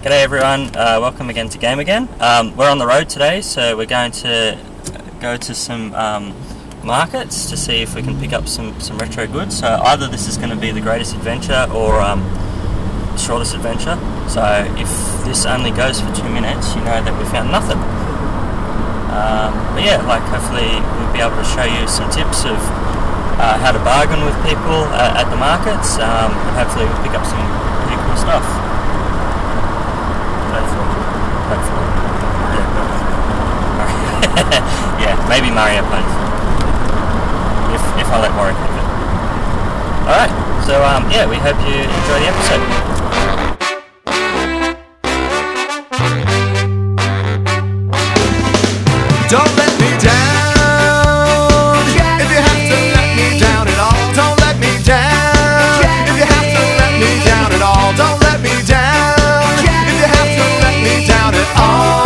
G'day everyone, welcome again to Game Again. We're on the road today, so we're going to go to some markets to see if we can pick up some retro goods. So either this is going to be the greatest adventure or the shortest adventure. So if this only goes for 2 minutes, you know that we found nothing. But yeah, like hopefully we'll be able to show you some tips of how to bargain with people at the markets, and hopefully we'll pick up some pretty cool stuff. Hopefully. Yeah, yeah, maybe Mario plays. If I let Warwick have it. Alright, so yeah, we hope you enjoy the episode. Don't let me down. If you have to let me down at all, don't let me down. If you have to let me down at all, don't let me down. If you have to let me down at all.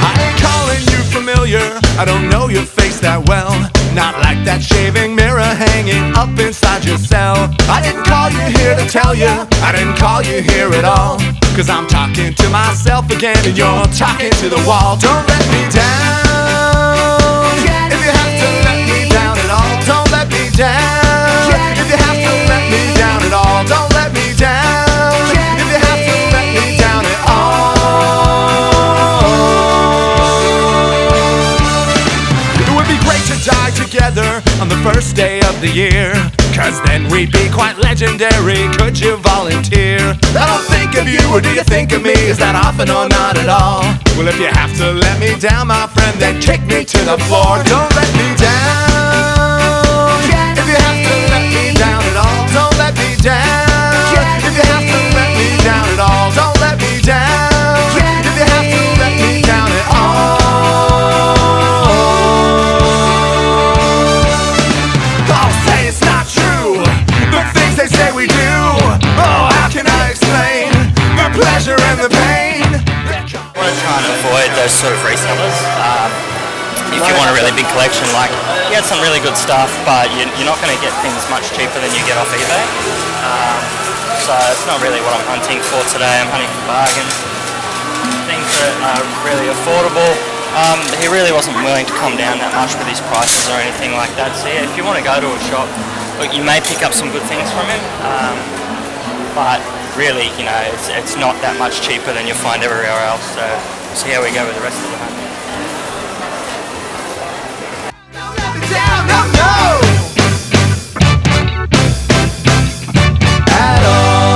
I ain't calling you familiar, I don't know your face that well. Not like that shaving mirror hanging up inside your cell. I didn't call you here to tell you, I didn't call you here at all. Cause I'm talking to myself again and you're talking to the wall. Don't let me down. If you have to let me down at all, don't let me down. If you have to let me down at all, don't let me down. If you have to let me down at all. It would be great to die together on the first day of the year, cause then we'd be quite legendary. Could you volunteer? I don't think of you, or do you think of me? Is that often or not at all? Well, if you have to let me down, my friend, then kick me to the floor. Don't let me down. If you have to let me down at all, don't let me down. If you have to let me down at all, don't let me down. If you have to let me down at all. I'll say it's not true, the things they say we do. Oh, how can I explain the pleasure and the pain? I want to try and avoid those sort of resellers. If you want a really big collection, like you get some really good stuff, but you're not going to get things much cheaper than you get off eBay. So it's not really what I'm hunting for today. I'm hunting for bargains, things that are really affordable. He really wasn't willing to come down that much with his prices or anything like that. So yeah, if you want to go to a shop, look, you may pick up some good things from him, but really, you know, it's not that much cheaper than you'll find everywhere else. So see how we go with the rest of the hunt. Don't let me down, no, no. At all.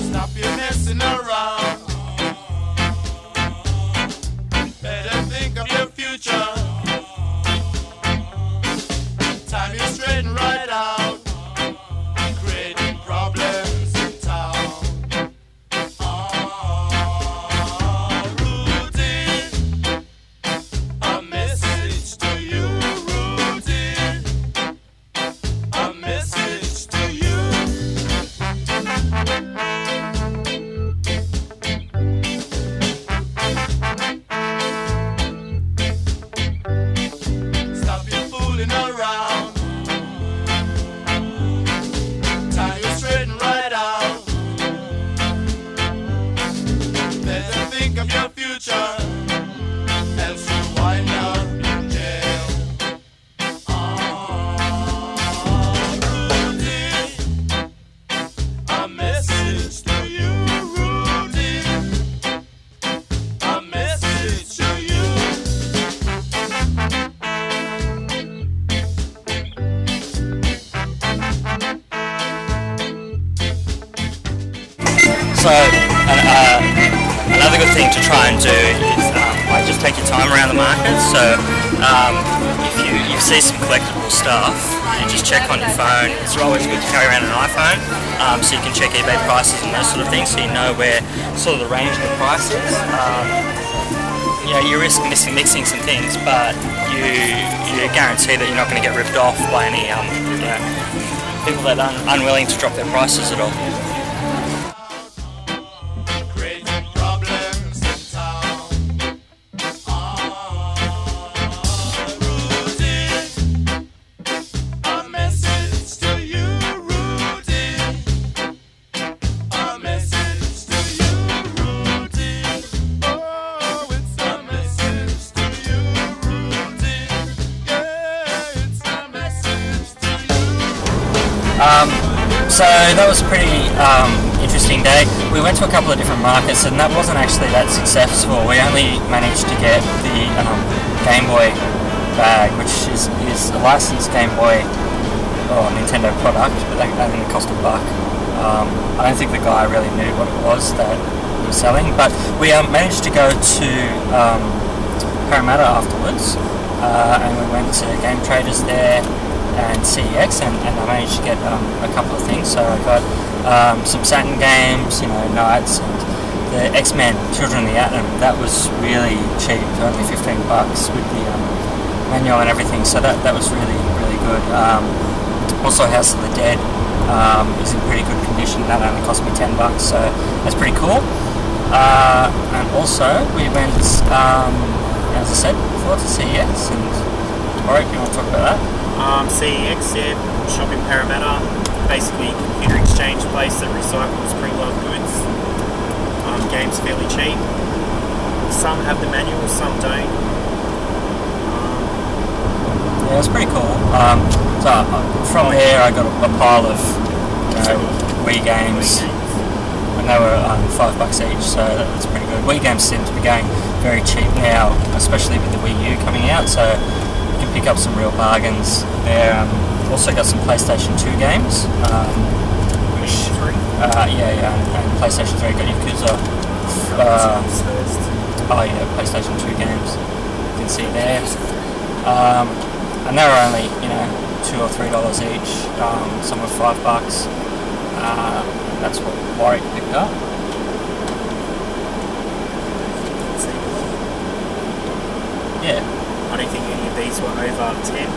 Stop your messing around. Better think of your future. Time you straighten right out. Creating problems in town. Rudy, a message to you, Rudy. A message to you. Stop your fooling around. Time you straighten right out. Better think of your future, else you wind up in jail. Rudy, a message to you, Rudy. A message to you. So another good thing to try and do is like just take your time around the market. So if you see some collectible stuff, you just check on your phone. It's always good to carry around an iPhone, so you can check eBay prices and those sort of things, so you know where sort of the range of the price is. you risk mixing some things, but you guarantee that you're not going to get ripped off by any people that are unwilling to drop their prices at all. So that was a pretty interesting day. We went to a couple of different markets and that wasn't actually that successful. We only managed to get the Game Boy bag, which is a licensed Game Boy or Nintendo product, but that only cost $1. I don't think the guy really knew what it was that he was selling, but we managed to go to Parramatta afterwards, and we went to Game Traders there and CEX, and I managed to get a couple of things. So I got some Saturn games, Knights, and the X-Men Children of the Atom. That was really cheap, only $15 with the manual and everything, so that was really, really good. Also House of the Dead is in pretty good condition. That only cost me $10, so that's pretty cool. And also we went, as I said before, to CEX, and Warwick, you want to talk about that? CEX, shop in Parramatta, basically a computer exchange place that recycles pre-loved goods. Games fairly cheap. Some have the manual, some don't. Yeah, it's pretty cool. So from there I got a pile of Wii games, and they were $5 each, so that's pretty good. Wii games seem to be going very cheap now, especially with the Wii U coming out, so pick up some real bargains there. Also got some PlayStation 2 games, which and PlayStation 3 got Yakuza. PlayStation 2 games you can see there, and they were only $2 or $3 each. Some were $5. That's what Warwick picked up. Yeah. I don't think any of these were over 10.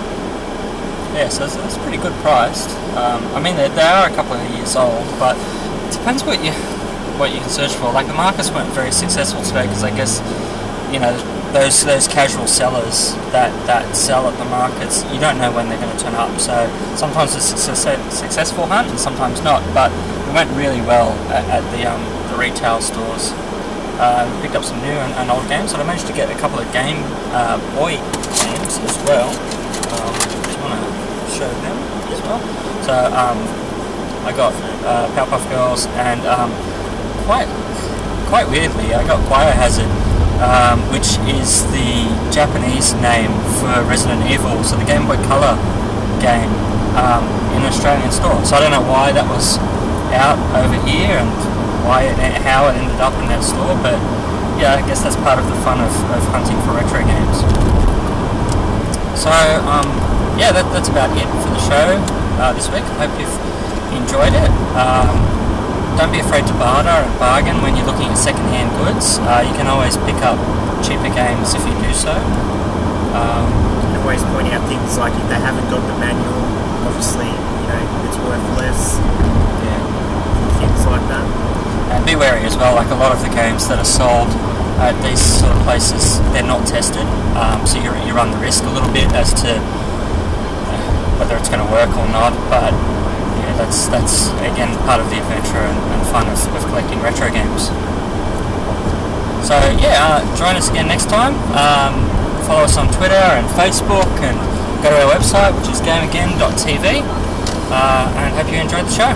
Yeah, so that's pretty good priced. I mean, they are a couple of years old, but it depends what you can search for. Like the markets weren't very successful today because I guess those casual sellers that sell at the markets, you don't know when they're going to turn up. So sometimes it's a successful hunt and sometimes not. But it went really well at the retail stores. Picked up some new and old games, and I managed to get a couple of Game Boy games as well. Do you want to show them as well? So I got Powerpuff Girls, and quite weirdly I got Biohazard, which is the Japanese name for Resident Evil, so the Game Boy Color game in an Australian store. So I don't know why that was out over here and how it ended up in that store, but yeah, I guess that's part of the fun of hunting for retro games. So that's about it for the show this week. I hope you've enjoyed it. Don't be afraid to barter and bargain when you're looking at second-hand goods. You can always pick up cheaper games if you do so. And always point out things like if they haven't got the manual, obviously it's worth less. Yeah, things like that. And be wary as well, like a lot of the games that are sold at these sort of places, they're not tested, so you run the risk a little bit as to whether it's going to work or not, but yeah, that's again part of the adventure and fun of collecting retro games. So yeah, join us again next time. Follow us on Twitter and Facebook, and go to our website, which is GameAgain.tv, and hope you enjoyed the show.